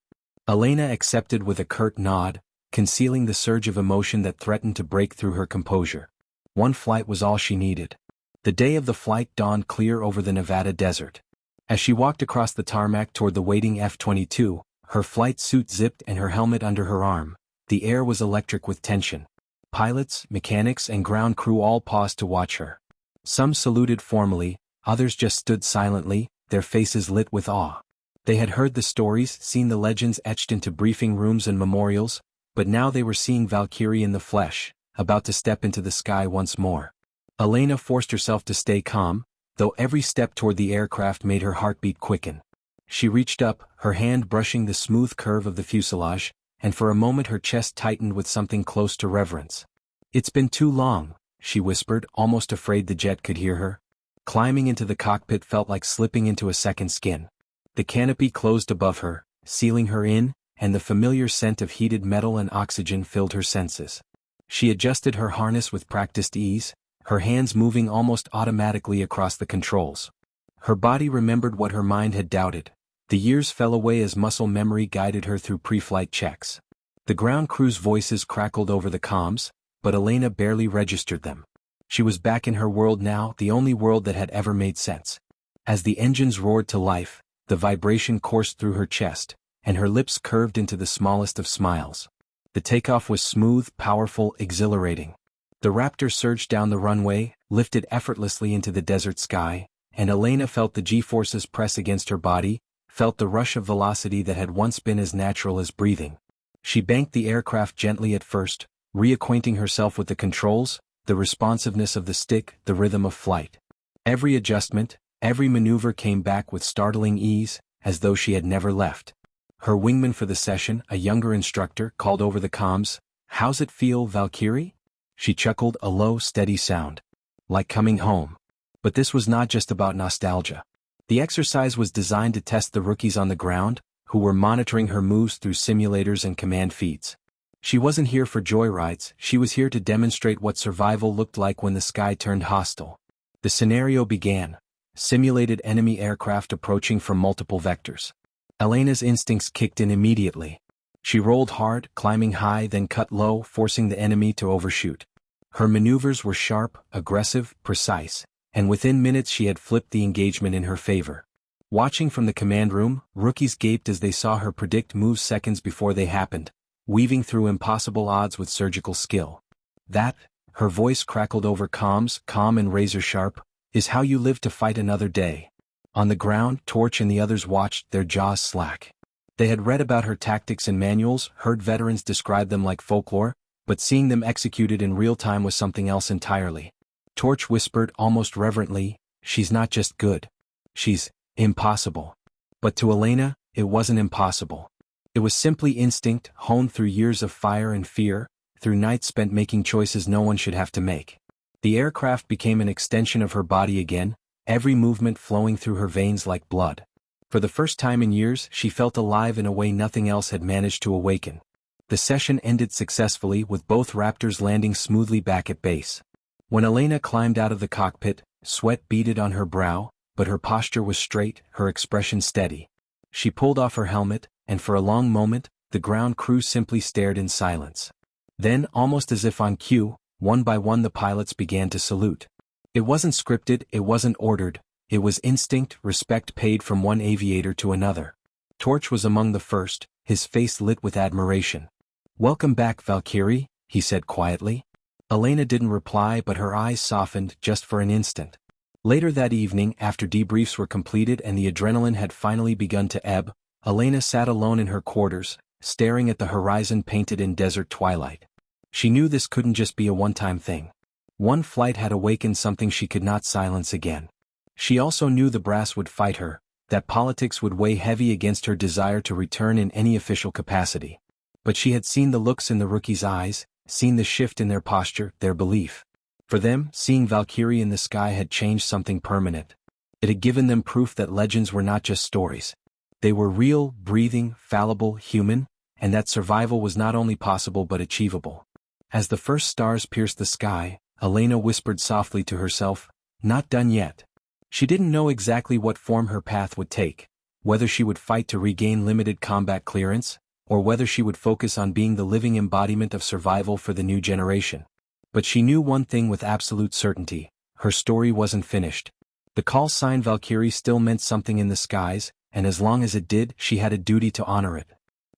Elena accepted with a curt nod, concealing the surge of emotion that threatened to break through her composure. One flight was all she needed. The day of the flight dawned clear over the Nevada desert. As she walked across the tarmac toward the waiting F-22, her flight suit zipped and her helmet under her arm, the air was electric with tension. Pilots, mechanics, and ground crew all paused to watch her. Some saluted formally, others just stood silently, their faces lit with awe. They had heard the stories, seen the legends etched into briefing rooms and memorials, but now they were seeing Valkyrie in the flesh, about to step into the sky once more. Elena forced herself to stay calm, though every step toward the aircraft made her heartbeat quicken. She reached up, her hand brushing the smooth curve of the fuselage, and for a moment her chest tightened with something close to reverence. "It's been too long," she whispered, almost afraid the jet could hear her. Climbing into the cockpit felt like slipping into a second skin. The canopy closed above her, sealing her in, and the familiar scent of heated metal and oxygen filled her senses. She adjusted her harness with practiced ease, her hands moving almost automatically across the controls. Her body remembered what her mind had doubted. The years fell away as muscle memory guided her through pre-flight checks. The ground crew's voices crackled over the comms, but Elena barely registered them. She was back in her world now, the only world that had ever made sense. As the engines roared to life, the vibration coursed through her chest, and her lips curved into the smallest of smiles. The takeoff was smooth, powerful, exhilarating. The Raptor surged down the runway, lifted effortlessly into the desert sky, and Elena felt the G-forces press against her body, felt the rush of velocity that had once been as natural as breathing. She banked the aircraft gently at first, reacquainting herself with the controls, the responsiveness of the stick, the rhythm of flight. Every adjustment, every maneuver came back with startling ease, as though she had never left. Her wingman for the session, a younger instructor, called over the comms, "How's it feel, Valkyrie?" She chuckled, a low, steady sound. "Like coming home." But this was not just about nostalgia. The exercise was designed to test the rookies on the ground, who were monitoring her moves through simulators and command feeds. She wasn't here for joyrides, she was here to demonstrate what survival looked like when the sky turned hostile. The scenario began. Simulated enemy aircraft approaching from multiple vectors. Elena's instincts kicked in immediately. She rolled hard, climbing high, then cut low, forcing the enemy to overshoot. Her maneuvers were sharp, aggressive, precise, and within minutes she had flipped the engagement in her favor. Watching from the command room, rookies gaped as they saw her predict moves seconds before they happened, weaving through impossible odds with surgical skill. That, her voice crackled over comms, calm and razor-sharp, is how you live to fight another day. On the ground, Torch and the others watched, their jaws slack. They had read about her tactics in manuals, heard veterans describe them like folklore, but seeing them executed in real time was something else entirely. Torch whispered almost reverently, "She's not just good. She's impossible." But to Elena, it wasn't impossible. It was simply instinct, honed through years of fire and fear, through nights spent making choices no one should have to make. The aircraft became an extension of her body again, every movement flowing through her veins like blood. For the first time in years, she felt alive in a way nothing else had managed to awaken. The session ended successfully with both Raptors landing smoothly back at base. When Elena climbed out of the cockpit, sweat beaded on her brow, but her posture was straight, her expression steady. She pulled off her helmet, and for a long moment, the ground crew simply stared in silence. Then, almost as if on cue, one by one the pilots began to salute. It wasn't scripted, it wasn't ordered, it was instinct, respect paid from one aviator to another. Torch was among the first, his face lit with admiration. "Welcome back, Valkyrie," he said quietly. Elena didn't reply, but her eyes softened just for an instant. Later that evening, after debriefs were completed and the adrenaline had finally begun to ebb, Elena sat alone in her quarters, staring at the horizon painted in desert twilight. She knew this couldn't just be a one-time thing. One flight had awakened something she could not silence again. She also knew the brass would fight her, that politics would weigh heavy against her desire to return in any official capacity. But she had seen the looks in the rookies' eyes, seen the shift in their posture, their belief. For them, seeing Valkyrie in the sky had changed something permanent. It had given them proof that legends were not just stories. They were real, breathing, fallible, human, and that survival was not only possible but achievable. As the first stars pierced the sky, Elena whispered softly to herself, "Not done yet." She didn't know exactly what form her path would take, whether she would fight to regain limited combat clearance, or whether she would focus on being the living embodiment of survival for the new generation. But she knew one thing with absolute certainty: her story wasn't finished. The call sign Valkyrie still meant something in the skies, and as long as it did, she had a duty to honor it.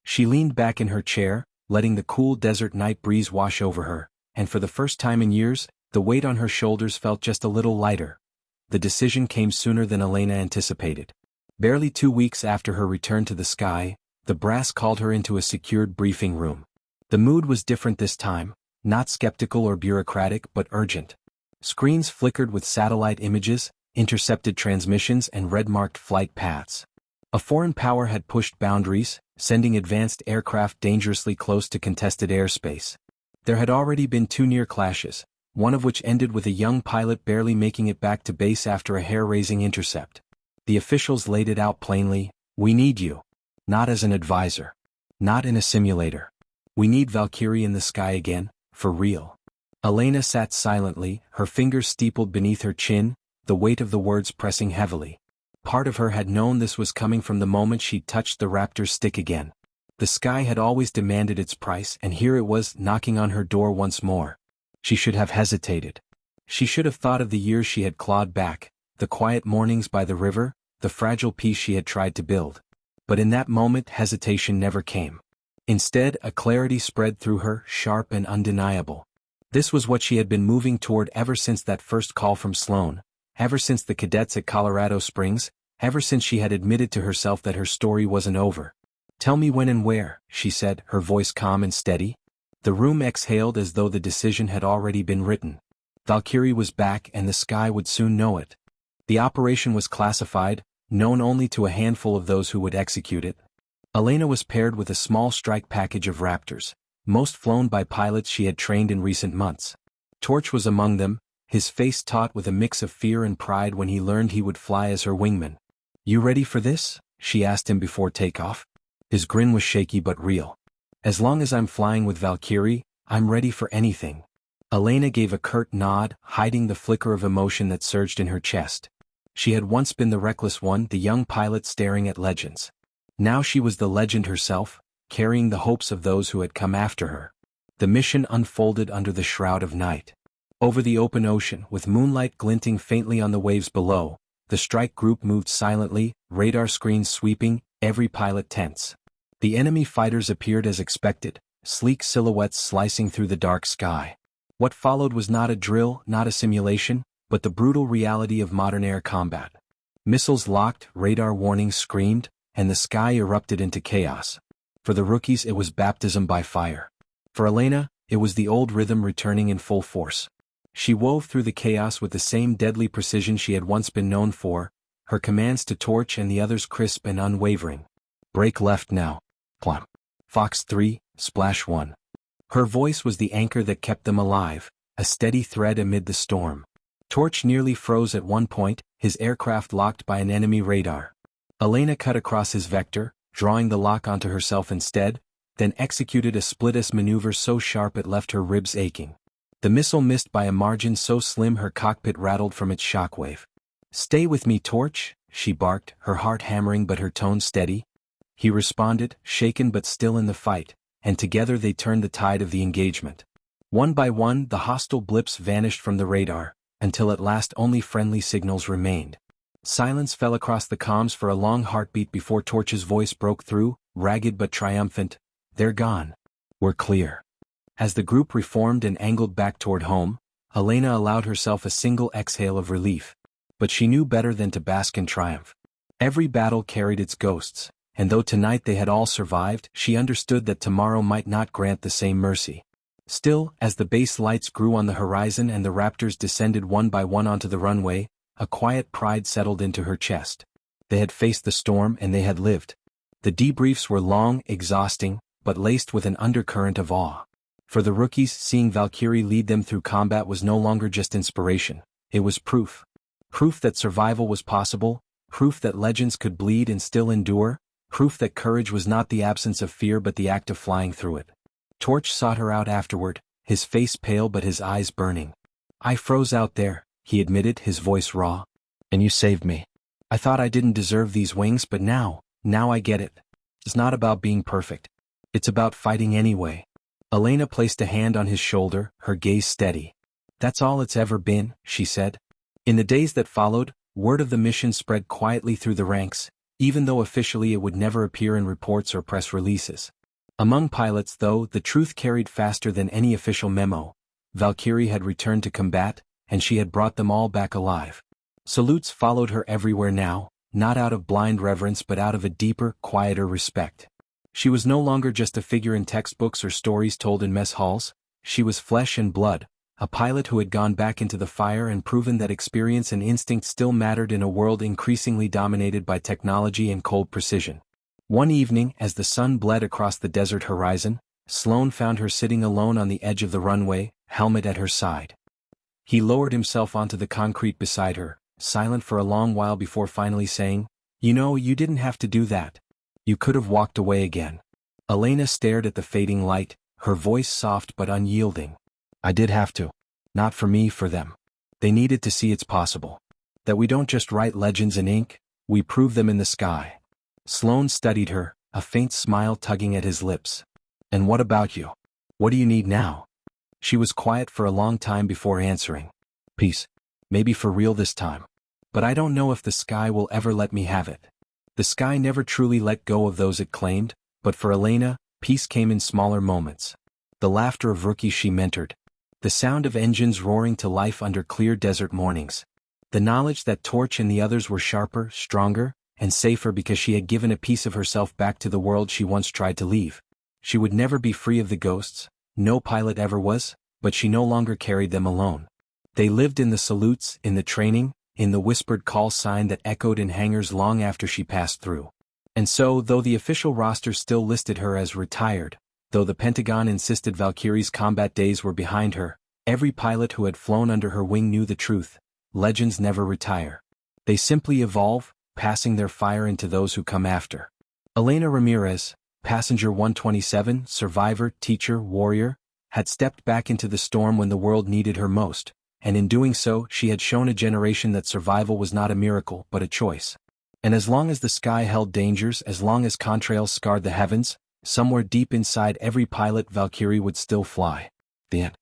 She leaned back in her chair, letting the cool desert night breeze wash over her, and for the first time in years, the weight on her shoulders felt just a little lighter. The decision came sooner than Elena anticipated. Barely 2 weeks after her return to the sky, the brass called her into a secured briefing room. The mood was different this time, not skeptical or bureaucratic but urgent. Screens flickered with satellite images, intercepted transmissions and red-marked flight paths. A foreign power had pushed boundaries, sending advanced aircraft dangerously close to contested airspace. There had already been 2 near clashes, one of which ended with a young pilot barely making it back to base after a hair-raising intercept. The officials laid it out plainly: "We need you. Not as an advisor. Not in a simulator. We need Valkyrie in the sky again, for real." Elena sat silently, her fingers steepled beneath her chin, the weight of the words pressing heavily. Part of her had known this was coming from the moment she touched the Raptor's stick again. The sky had always demanded its price, and here it was, knocking on her door once more. She should have hesitated. She should have thought of the years she had clawed back, the quiet mornings by the river, the fragile peace she had tried to build. But in that moment hesitation never came. Instead, a clarity spread through her, sharp and undeniable. This was what she had been moving toward ever since that first call from Sloan, ever since the cadets at Colorado Springs, ever since she had admitted to herself that her story wasn't over. "Tell me when and where," she said, her voice calm and steady. The room exhaled as though the decision had already been written. Valkyrie was back and the sky would soon know it. The operation was classified, known only to a handful of those who would execute it. Elena was paired with a small strike package of Raptors, most flown by pilots she had trained in recent months. Torch was among them, his face taut with a mix of fear and pride when he learned he would fly as her wingman. "You ready for this?" she asked him before takeoff. His grin was shaky but real. "As long as I'm flying with Valkyrie, I'm ready for anything." Elena gave a curt nod, hiding the flicker of emotion that surged in her chest. She had once been the reckless one, the young pilot staring at legends. Now she was the legend herself, carrying the hopes of those who had come after her. The mission unfolded under the shroud of night. Over the open ocean, with moonlight glinting faintly on the waves below, the strike group moved silently, radar screens sweeping, every pilot tense. The enemy fighters appeared as expected, sleek silhouettes slicing through the dark sky. What followed was not a drill, not a simulation, but the brutal reality of modern air combat. Missiles locked, radar warnings screamed, and the sky erupted into chaos. For the rookies it was baptism by fire. For Elena, it was the old rhythm returning in full force. She wove through the chaos with the same deadly precision she had once been known for, her commands to Torch and the others crisp and unwavering. Break left now. Plum. Fox 3, Splash 1. Her voice was the anchor that kept them alive, a steady thread amid the storm. Torch nearly froze at one point, his aircraft locked by an enemy radar. Elena cut across his vector, drawing the lock onto herself instead, then executed a split-S maneuver so sharp it left her ribs aching. The missile missed by a margin so slim her cockpit rattled from its shockwave. "Stay with me, Torch," she barked, her heart hammering but her tone steady. He responded, shaken but still in the fight, and together they turned the tide of the engagement. One by one the hostile blips vanished from the radar, until at last only friendly signals remained. Silence fell across the comms for a long heartbeat before Torch's voice broke through, ragged but triumphant. "They're gone. We're clear." As the group reformed and angled back toward home, Elena allowed herself a single exhale of relief. But she knew better than to bask in triumph. Every battle carried its ghosts, and though tonight they had all survived, she understood that tomorrow might not grant the same mercy. Still, as the base lights grew on the horizon and the Raptors descended one by one onto the runway, a quiet pride settled into her chest. They had faced the storm and they had lived. The debriefs were long, exhausting, but laced with an undercurrent of awe. For the rookies, seeing Valkyrie lead them through combat was no longer just inspiration, it was proof. Proof that survival was possible, proof that legends could bleed and still endure, proof that courage was not the absence of fear but the act of flying through it. Torch sought her out afterward, his face pale but his eyes burning. "I froze out there," he admitted, his voice raw. "And you saved me. I thought I didn't deserve these wings, but now I get it. It's not about being perfect. It's about fighting anyway." Elena placed a hand on his shoulder, her gaze steady. "That's all it's ever been," she said. In the days that followed, word of the mission spread quietly through the ranks, even though officially it would never appear in reports or press releases. Among pilots, though, the truth carried faster than any official memo. Valkyrie had returned to combat, and she had brought them all back alive. Salutes followed her everywhere now, not out of blind reverence but out of a deeper, quieter respect. She was no longer just a figure in textbooks or stories told in mess halls, she was flesh and blood, a pilot who had gone back into the fire and proven that experience and instinct still mattered in a world increasingly dominated by technology and cold precision. One evening, as the sun bled across the desert horizon, Sloan found her sitting alone on the edge of the runway, helmet at her side. He lowered himself onto the concrete beside her, silent for a long while before finally saying, "You know, you didn't have to do that. You could have walked away again." Elena stared at the fading light, her voice soft but unyielding. "I did have to. Not for me, for them. They needed to see it's possible. That we don't just write legends in ink, we prove them in the sky." Sloan studied her, a faint smile tugging at his lips. "And what about you? What do you need now?" She was quiet for a long time before answering. "Peace. Maybe for real this time. But I don't know if the sky will ever let me have it." The sky never truly let go of those it claimed, but for Elena, peace came in smaller moments. The laughter of rookies she mentored. The sound of engines roaring to life under clear desert mornings. The knowledge that Torch and the others were sharper, stronger, and safer because she had given a piece of herself back to the world she once tried to leave. She would never be free of the ghosts, no pilot ever was, but she no longer carried them alone. They lived in the salutes, in the training, in the whispered call sign that echoed in hangars long after she passed through. And so, though the official roster still listed her as retired, though the Pentagon insisted Valkyrie's combat days were behind her, every pilot who had flown under her wing knew the truth: legends never retire. They simply evolve, passing their fire into those who come after. Elena Ramirez, passenger 127, survivor, teacher, warrior, had stepped back into the storm when the world needed her most, and in doing so she had shown a generation that survival was not a miracle but a choice. And as long as the sky held dangers, as long as contrails scarred the heavens, somewhere deep inside every pilot Valkyrie would still fly. The end.